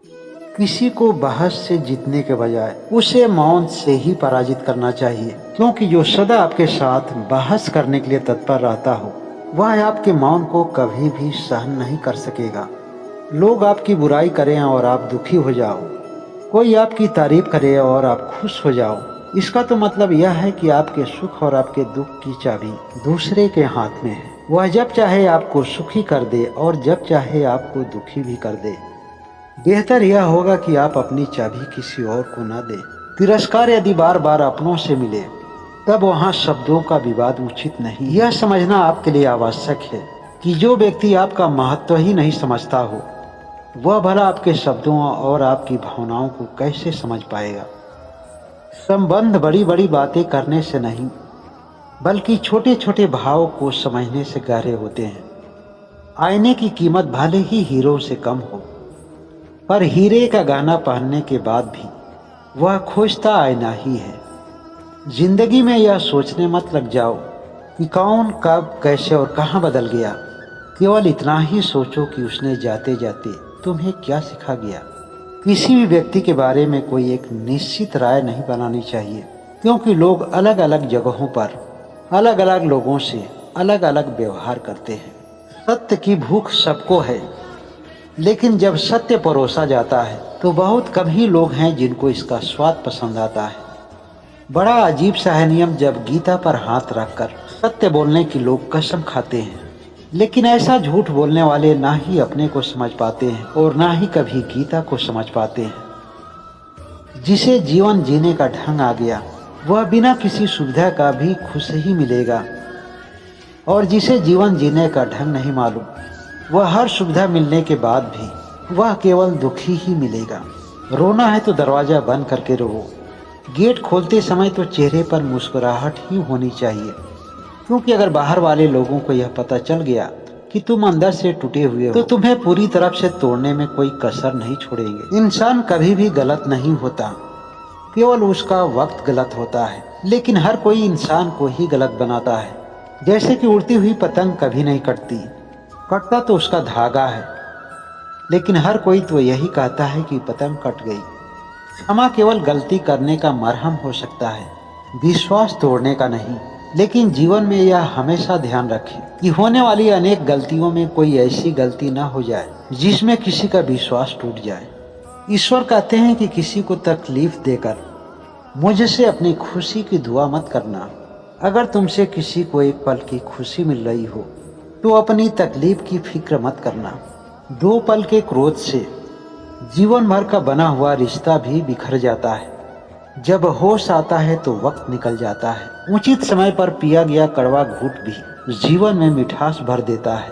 किसी को बहस से जीतने के बजाय उसे मौन से ही पराजित करना चाहिए, क्योंकि जो सदा आपके साथ बहस करने के लिए तत्पर रहता हो वह आपके मौन को कभी भी सहन नहीं कर सकेगा। लोग आपकी बुराई करें और आप दुखी हो जाओ, कोई आपकी तारीफ करे और आप खुश हो जाओ, इसका तो मतलब यह है कि आपके सुख और आपके दुख की चाबी दूसरे के हाथ में है। वह जब चाहे आपको सुखी कर दे और जब चाहे आपको दुखी भी कर दे। बेहतर यह होगा कि आप अपनी चाबी किसी और को न दें। तिरस्कार यदि बार बार अपनों से मिले तब वहाँ शब्दों का विवाद उचित नहीं। यह समझना आपके लिए आवश्यक है कि जो व्यक्ति आपका महत्व ही नहीं समझता हो वह भला आपके शब्दों और आपकी भावनाओं को कैसे समझ पाएगा। संबंध बड़ी बड़ी बातें करने से नहीं बल्कि छोटे छोटे भाव को समझने से गहरे होते हैं। आईने की कीमत भले ही हीरो से कम हो, पर हीरे का गहना पहनने के बाद भी वह खोजता आईना ही है। जिंदगी में यह सोचने मत लग जाओ कि कौन कब कैसे और कहाँ बदल गया। केवल इतना ही सोचो कि उसने जाते जाते तुम्हें क्या सिखा गया। किसी भी व्यक्ति के बारे में कोई एक निश्चित राय नहीं बनानी चाहिए, क्योंकि लोग अलग अलग जगहों पर अलग अलग लोगों से अलग अलग व्यवहार करते हैं। सत्य की भूख सबको है, लेकिन जब सत्य परोसा जाता है तो बहुत कम ही लोग हैं जिनको इसका स्वाद पसंद आता है। बड़ा अजीब सा है नियम जब गीता पर हाथ रखकर सत्य बोलने की लोग कसम खाते हैं, लेकिन ऐसा झूठ बोलने वाले ना ही अपने को समझ पाते हैं और ना ही कभी गीता को समझ पाते हैं। जिसे जीवन जीने का ढंग आ गया वह बिना किसी सुविधा का भी खुश ही मिलेगा, और जिसे जीवन जीने का ढंग नहीं मालूम वह हर सुविधा मिलने के बाद भी वह केवल दुखी ही मिलेगा। रोना है तो दरवाजा बंद करके रो। गेट खोलते समय तो चेहरे पर मुस्कुराहट ही होनी चाहिए, क्योंकि अगर बाहर वाले लोगों को यह पता चल गया कि तुम अंदर से टूटे हुए हो तो तुम्हें पूरी तरफ से तोड़ने में कोई कसर नहीं छोड़ेंगे। इंसान कभी भी गलत नहीं होता, केवल उसका वक्त गलत होता है। लेकिन हर कोई इंसान को ही गलत बनाता है। जैसे कि उड़ती हुई पतंग कभी नहीं कटती, कटता तो उसका धागा है, लेकिन हर कोई तो यही कहता है कि पतंग कट गई। क्षमा केवल गलती करने का मरहम हो सकता है, विश्वास तोड़ने का नहीं। लेकिन जीवन में यह हमेशा ध्यान रखें कि होने वाली अनेक गलतियों में कोई ऐसी गलती न हो जाए जिसमें किसी का विश्वास टूट जाए। ईश्वर कहते हैं कि किसी को तकलीफ देकर मुझसे अपनी खुशी की दुआ मत करना। अगर तुमसे किसी को एक पल की खुशी मिल रही हो तो अपनी तकलीफ की फिक्र मत करना। 2 पल के क्रोध से जीवन भर का बना हुआ रिश्ता भी बिखर जाता है। जब होश आता है तो वक्त निकल जाता है। उचित समय पर पिया गया कड़वा घूंट भी जीवन में मिठास भर देता है।